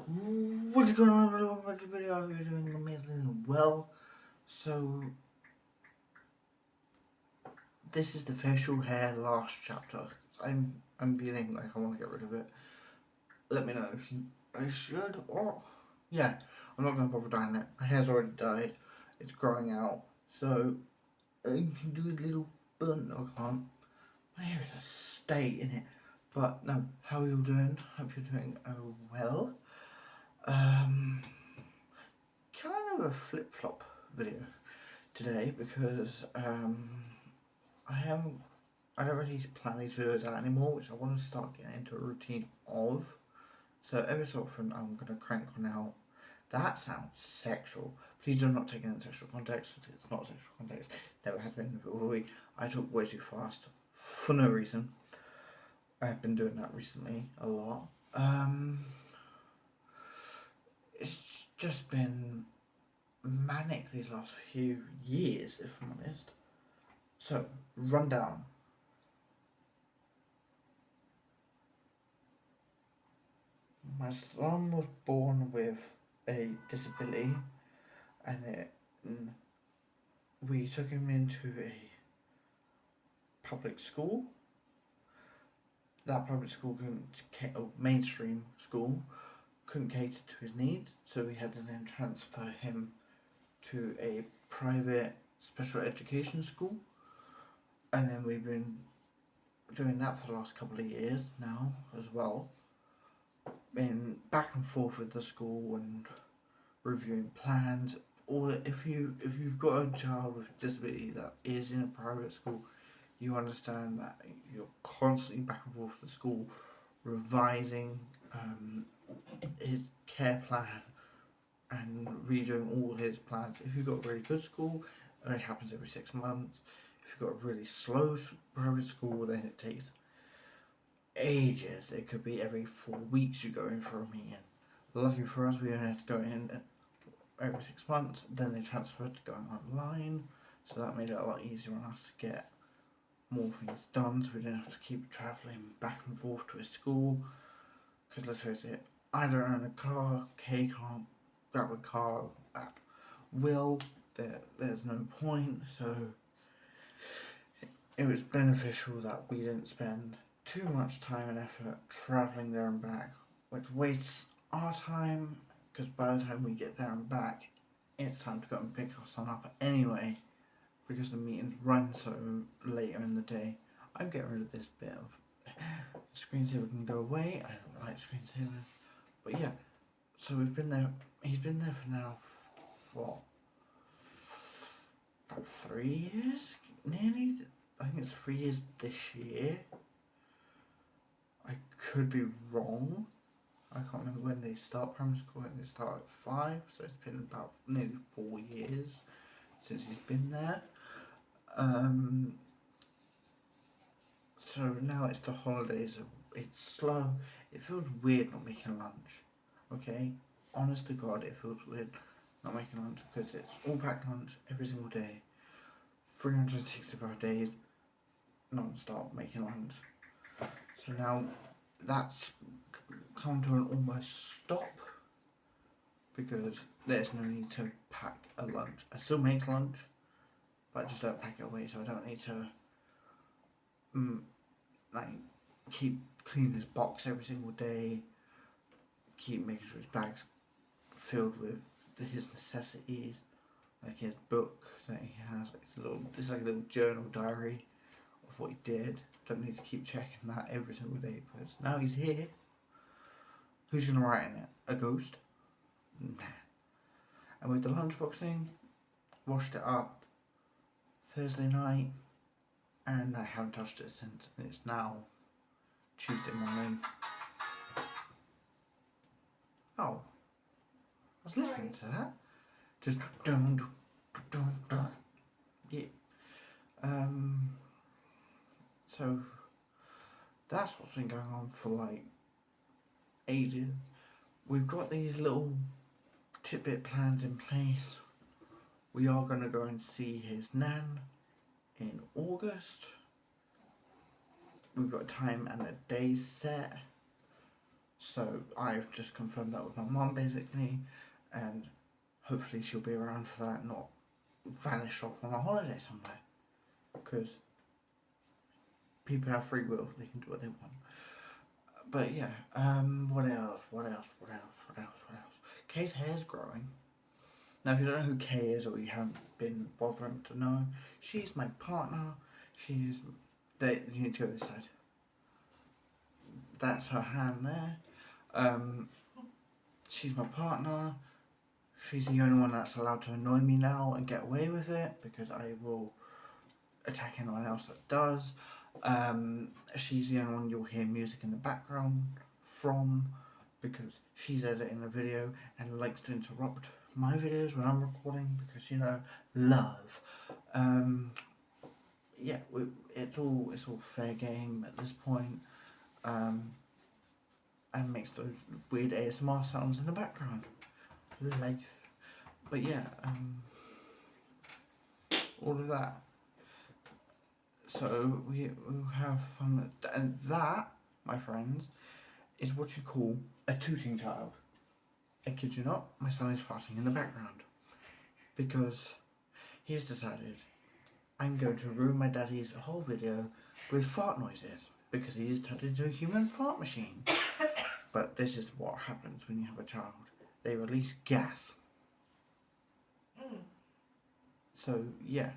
What's going on, everyone? Welcome back to the video. I hope you're doing amazingly well. So, this is the facial hair last chapter. I'm feeling like I want to get rid of it. Let me know if I should or yeah. I'm not gonna bother dyeing it. My hair's already dyed. It's growing out, so I can do a little bun. I can't. My hair is a state in it. But no, how are you doing? Hope you're doing well. Um. Kind of a flip-flop video today because I don't really plan these videos out anymore, which I want to start getting into a routine of. So every so often I'm gonna crank one out. That sounds sexual. Please do not take it in sexual context. It's not sexual context. Never has been. I talk way too fast for no reason. I've been doing that recently a lot. It's just been manic these last few years, if I'm honest. So, rundown. My son was born with a disability, and we took him into a public school. That public school mainstream school couldn't cater to his needs, so we had to then transfer him to a private special education school, and then we've been doing that for the last couple of years now as well. Been back and forth with the school and reviewing plans. Or if you've got a child with disability that is in a private school, you understand that you're constantly back and forth with the school, revising his care plan and redoing all his plans. If you've got a really good school, it only happens every 6 months. If you've got a really slow private school, then it takes ages. It could be every 4 weeks you go in for a meeting. Lucky for us, we only had to go in every 6 months. Then they transferred to going online, so that made it a lot easier on us to get more things done. So we didn't have to keep travelling back and forth to his school. Because let's face it, I don't own a car. Kay can't grab a car at will. There's no point. So it was beneficial that we didn't spend too much time and effort travelling there and back, which wastes our time, because by the time we get there and back, it's time to go and pick our son up anyway, because the meetings run so later in the day. I'm getting rid of this bit of screensaver can go away. I don't like screensavers. But yeah, so he's been there for now, what, about 3 years? Nearly? I think it's 3 years this year. I could be wrong. I can't remember when they start primary school. I think they start at 5, so it's been about nearly 4 years since he's been there. So now it's the holidays. It's slow. It feels weird not making lunch. Okay, honest to God, it feels weird not making lunch because it's all packed lunch every single day, 365 days, non-stop making lunch. So now that's come to an almost stop because there's no need to pack a lunch. I still make lunch, but I just don't pack it away, so I don't need to keep cleaning his box every single day, keep making sure his bag's filled with his necessities, like his book that he has. It's like a little journal diary of what he did. Don't need to keep checking that every single day because now he's here. Who's gonna write in it? A ghost? Nah. And with the lunchbox thing, washed it up Thursday night, and I haven't touched it since. And it's now Tuesday morning. Oh, I was listening to that. Just dun. Yeah. So that's what's been going on for like ages. We've got these little tidbit plans in place. We are going to go and see his nan in August. We've got a time and a day set. So I've just confirmed that with my mum basically, and hopefully she'll be around for that, not vanish off on a holiday somewhere. Because people have free will, they can do what they want. But yeah, what else? Kay's hair's growing. Now, if you don't know who Kay is, or you haven't been bothering to know, she's my partner. You need to go this side. That's her hand there. She's my partner. She's the only one that's allowed to annoy me now and get away with it, because I will attack anyone else that does. She's the only one you'll hear music in the background from, because she's editing the video and likes to interrupt my videos when I'm recording, because, you know, love. Yeah, it's all fair game at this point. And makes those weird ASMR sounds in the background. Life. But yeah, all of that. So we'll have fun. And that, my friends, is what you call a tooting child. I kid you not, my son is farting in the background. Because he has decided I'm going to ruin my daddy's whole video with fart noises, because he is turned into a human fart machine. But this is what happens when you have a child. They release gas. So, yeah.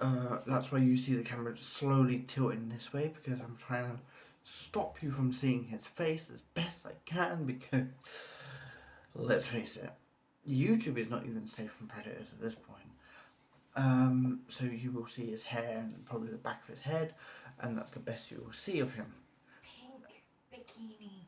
That's why you see the camera slowly tilting this way, because I'm trying to stop you from seeing his face as best I can, because, let's face it, YouTube is not even safe from predators at this point. So you will see his hair and probably the back of his head, and that's the best you will see of him. Pink bikini.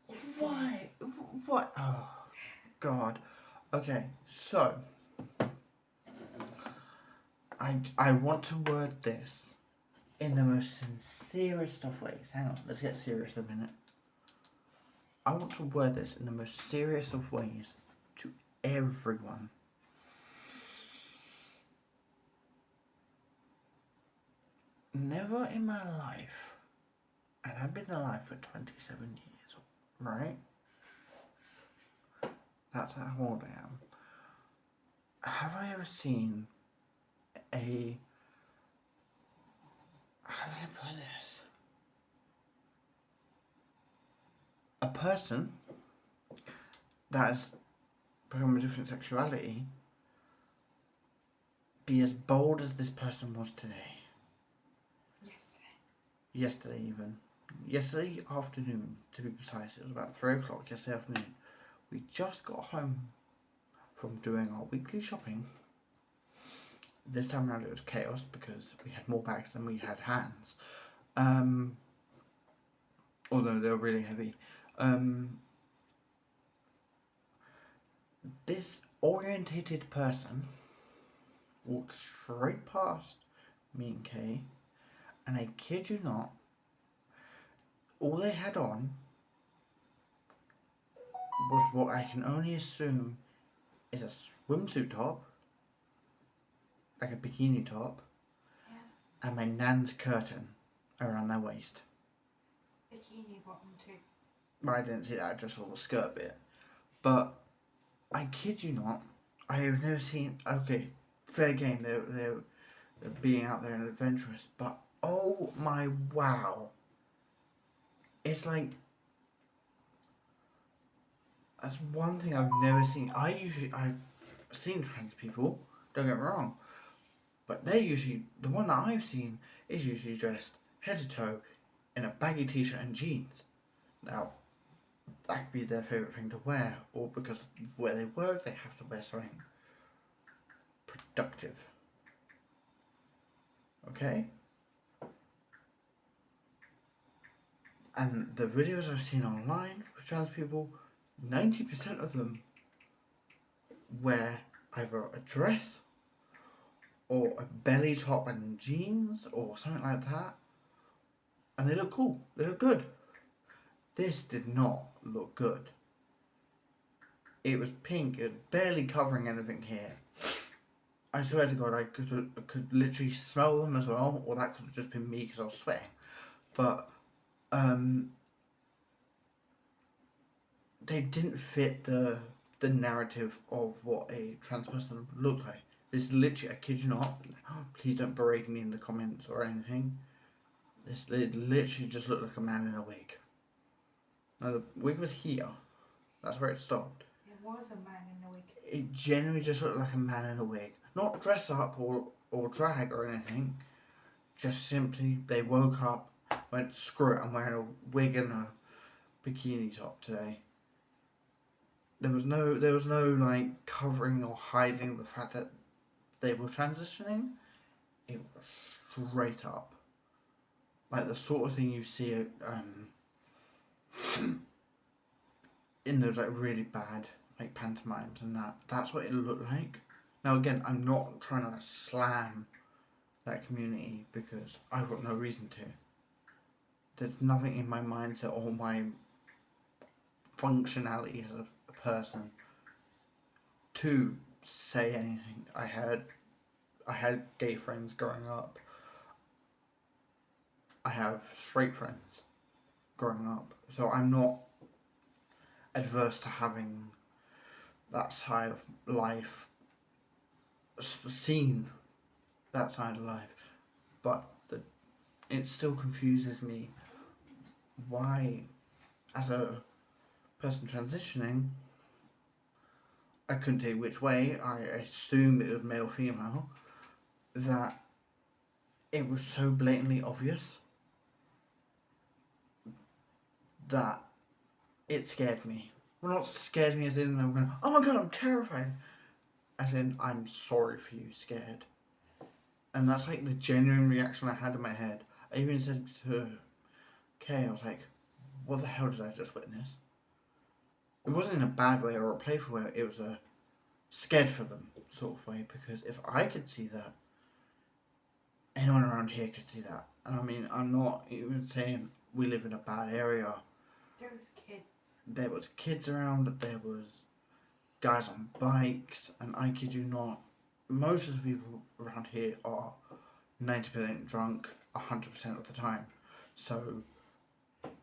Yes. Why? What? Oh, God. Okay, so I want to word this in the most sincerest of ways. Hang on, let's get serious a minute. I want to word this in the most serious of ways to everyone. Never in my life, and I've been alive for 27 years, right? That's how old I am. Have I ever seen a... How do I put this? A person that has become a different sexuality be as bold as this person was today. Yesterday even. Yesterday afternoon, to be precise. It was about 3 o'clock yesterday afternoon. We just got home from doing our weekly shopping. This time around it was chaos, because we had more bags than we had hands. Although they were really heavy. This orientated person walked straight past me and Kay, and I kid you not, all they had on was what I can only assume is a swimsuit top, like a bikini top, and my nan's curtain around their waist. Bikini bottom too. I didn't see that, I just saw the skirt bit. But I kid you not, I have never seen... Okay, fair game, they're being out there and adventurous, but oh my wow. It's like... That's one thing I've never seen. I've seen trans people, don't get me wrong, but they're usually... The one that I've seen is usually dressed head to toe in a baggy t-shirt and jeans. Now, that could be their favourite thing to wear, or because of where they work, they have to wear something productive. Okay? And the videos I've seen online for trans people, 90% of them wear either a dress or a belly top and jeans or something like that. And they look cool. They look good. This did not look good. It was pink. It was barely covering anything here. I swear to God, I could literally smell them as well, or that could have just been me because I was sweating. But they didn't fit the narrative of what a trans person would look like. This literally, I kid you not. Please don't berate me in the comments or anything. This literally just looked like a man in a wig. Now the wig was here. That's where it stopped. It was a man in the wig. It genuinely just looked like a man in a wig. Not dress up or drag or anything. Just simply, they woke up, went, screw it, I'm wearing a wig and a bikini top today. There was no like covering or hiding the fact that they were transitioning. It was straight up. Like the sort of thing you see in those like really bad like pantomimes and that's what it looked like. Now again, I'm not trying to slam that community because I've got no reason to. There's nothing in my mindset or my functionality as a person to say anything. I had gay friends growing up. I have straight friends growing up. So I'm not adverse to having that side of life, seen that side of life. But it still confuses me why, as a person transitioning, I couldn't tell you which way, I assumed it was male female, that it was so blatantly obvious that it scared me. Well, not scared me as in I'm going, oh my god, I'm terrified. As in, I'm sorry for you, scared. And that's like the genuine reaction I had in my head. I even said to Kay, I was like, what the hell did I just witness? It wasn't in a bad way or a playful way, it was a scared for them sort of way, because if I could see that, anyone around here could see that. And I mean, I'm not even saying we live in a bad area. There was kids. There was kids around, there was guys on bikes, and I kid you not, most of the people around here are 90% drunk 100% of the time. So...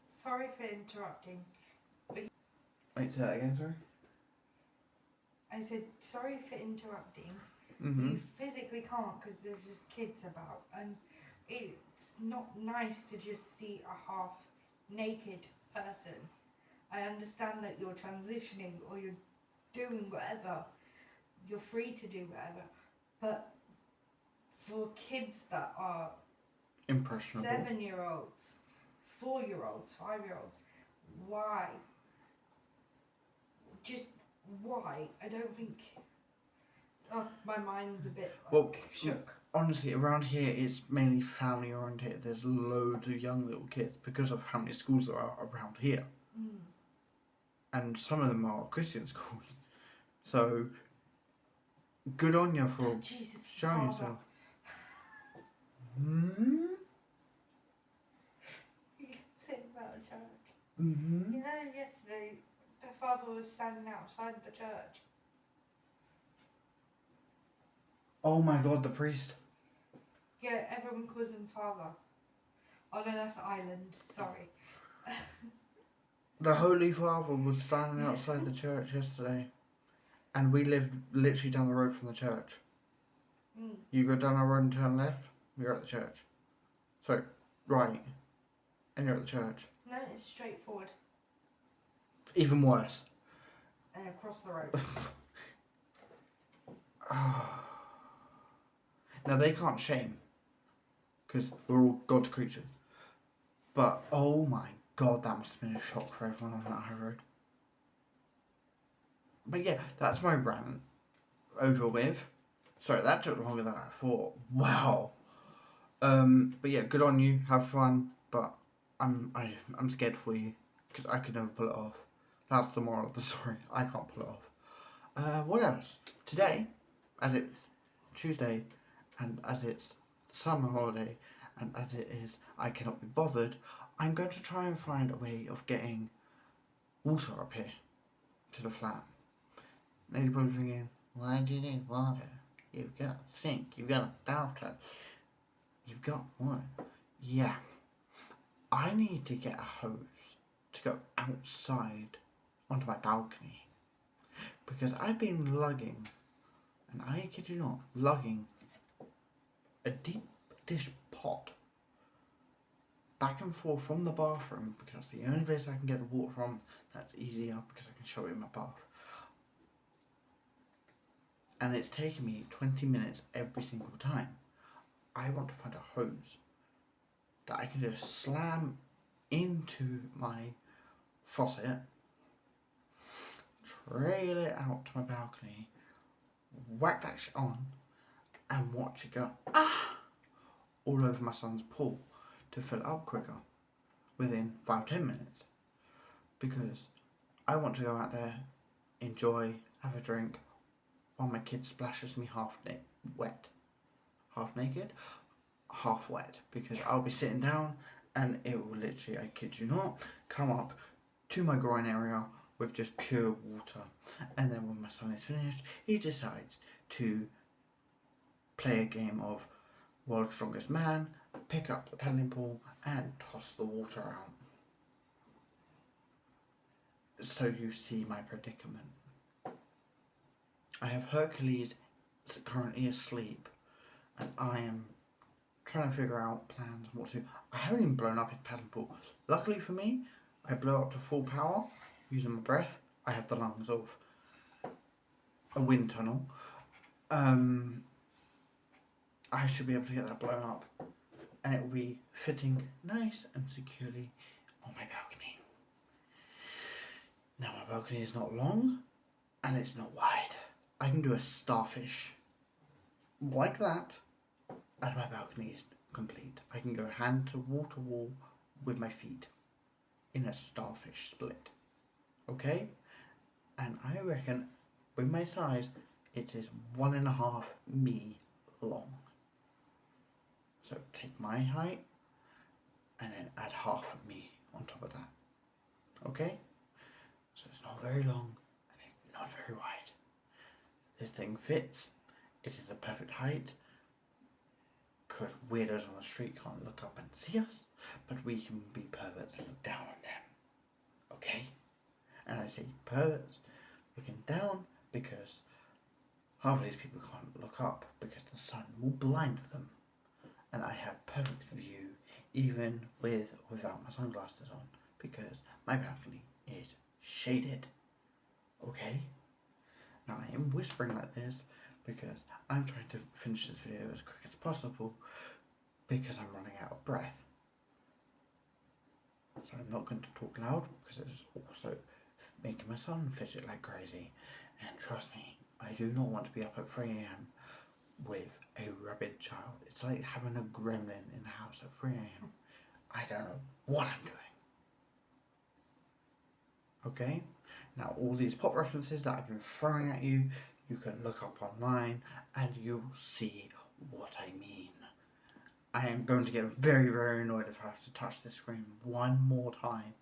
Sorry for interrupting. Wait, say that again, sorry? I said, sorry for interrupting. Mm-hmm. You physically can't because there's just kids about, and it's not nice to just see a half naked person. I understand that you're transitioning or you're doing whatever, you're free to do whatever, but for kids that are Impressionable. 7-year-olds, 4-year-olds, 5-year-olds, why? Just why? I don't think. Oh, my mind's a bit shook. Honestly, around here it's mainly family oriented. There's loads of young little kids because of how many schools there are around here. Mm. And some of them are Christian schools. So, good on you for Jesus, showing Father. yourself. Hmm? You can say about a church. Mm-hmm. You know, yesterday the father was standing outside the church. Oh my god, the priest. Yeah, everyone calls him father. Oh no, that's Ireland. Sorry. The Holy Father was standing outside the church yesterday. And we lived literally down the road from the church. Mm. You go down our road and turn left, you're at the church. So, right. And you're at the church. No, it's straightforward. Even worse. Across the road. Now they can't shame, because we're all God's creatures. But oh my god, that must have been a shock for everyone on that high road. But yeah, that's my rant over with. Sorry, that took longer than I thought. Wow. But yeah, good on you. Have fun. But I'm scared for you because I could never pull it off. That's the moral of the story. I can't pull it off. What else? Today, as it's Tuesday, and as it's summer holiday, and as it is I cannot be bothered, I'm going to try and find a way of getting water up here to the flat. Now you're probably thinking, why do you need water? you've got a sink, you've got a bathtub, you've got water. Yeah, I need to get a hose to go outside onto my balcony because I've been lugging, and I kid you not, lugging a deep dish pot back and forth from the bathroom because that's the only place I can get the water from that's easier because I can show it in my bath. And it's taken me 20 minutes every single time. I want to find a hose that I can just slam into my faucet, trail it out to my balcony, whack that shit on, and watch it go all over my son's pool to fill it up quicker within 5-10 minutes. Because I want to go out there, enjoy, have a drink, while my kid splashes me half naked, half wet, because I'll be sitting down and it will literally, I kid you not, come up to my groin area with just pure water. And then when my son is finished, he decides to play a game of World's Strongest Man, pick up the paddling pool and toss the water out. So you see my predicament. I have Hercules currently asleep, and I am trying to figure out plans on what to do. I haven't even blown up his paddling pool. Luckily for me, I blow up to full power using my breath. I have the lungs of a wind tunnel. I should be able to get that blown up, and it will be fitting nice and securely on my balcony. Now my balcony is not long, and it's not wide. I can do a starfish like that, and my balcony is complete. I can go hand to wall with my feet in a starfish split. Okay? And I reckon with my size, it is 1.5 me long. So take my height and then add half of me on top of that. Okay? So it's not very long and it's not very wide. This thing fits. It is the perfect height. Because weirdos on the street can't look up and see us, but we can be perverts and look down on them. Okay? And I say perverts looking down because half of these people can't look up because the sun will blind them. And I have perfect view even with or without my sunglasses on because my balcony is shaded. Okay? Now I am whispering like this because I'm trying to finish this video as quick as possible because I'm running out of breath. So I'm not going to talk loud because it's also making my son fidget like crazy. And trust me, I do not want to be up at 3 AM with a rabid child. It's like having a gremlin in the house at 3 AM. I don't know what I'm doing. Okay? Now all these pop references that I've been throwing at you, you can look up online and you'll see what I mean. I am going to get very, very annoyed if I have to touch the screen one more time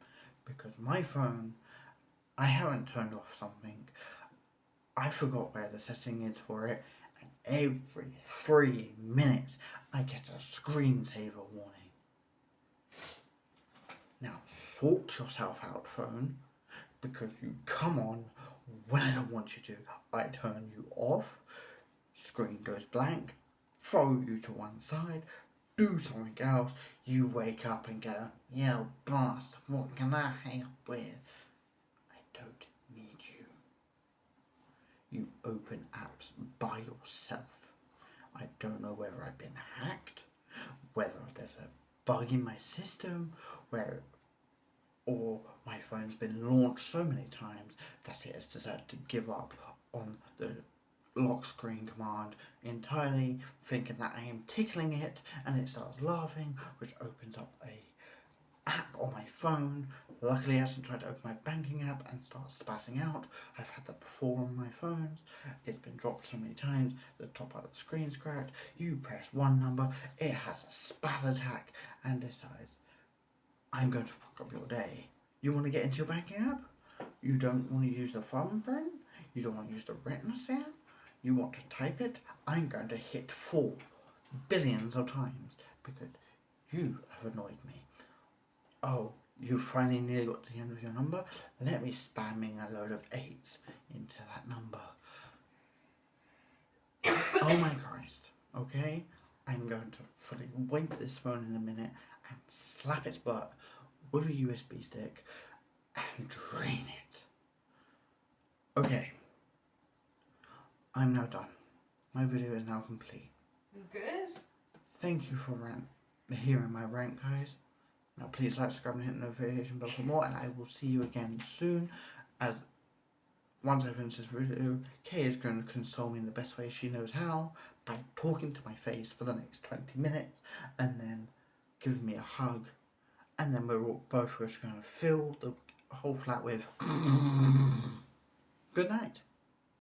because my phone, I haven't turned off something. I forgot where the setting is for it, and every 3 minutes I get a screensaver warning. Now sort yourself out, phone, because you come on when I don't want you to. I turn you off, screen goes blank, throw you to one side, do something else, you wake up and go, yo boss, what can I help with? I don't need you. You open apps by yourself. I don't know whether I've been hacked, whether there's a bug in my system, or my phone's been launched so many times that it has decided to give up on the lock screen command entirely, thinking that I am tickling it, and it starts laughing, which opens up a app on my phone. Luckily it hasn't tried to open my banking app and start spazzing out. I've had that before on my phones. It's been dropped so many times, the top part of the screen's cracked. You press one number, it has a spaz attack and decides, I'm going to fuck up your day. You want to get into your banking app? You don't want to use the thumbprint? You don't want to use the retina scan? You want to type it? I'm going to hit 4 billions of times because you have annoyed me. Oh, you finally nearly got to the end of your number? Let me spamming a load of 8s into that number. Oh my Christ, okay? I'm going to fully weight this phone in a minute and slap its butt with a USB stick and drain it. Okay, I'm now done. My video is now complete. Good. Thank you for hearing my rant, guys. Now please like, subscribe and hit the notification bell for more, and I will see you again soon, as once I finish this video, Kay is going to console me in the best way she knows how, by talking to my face for the next 20 minutes, and then giving me a hug, and then we're both just going to fill the whole flat with good night.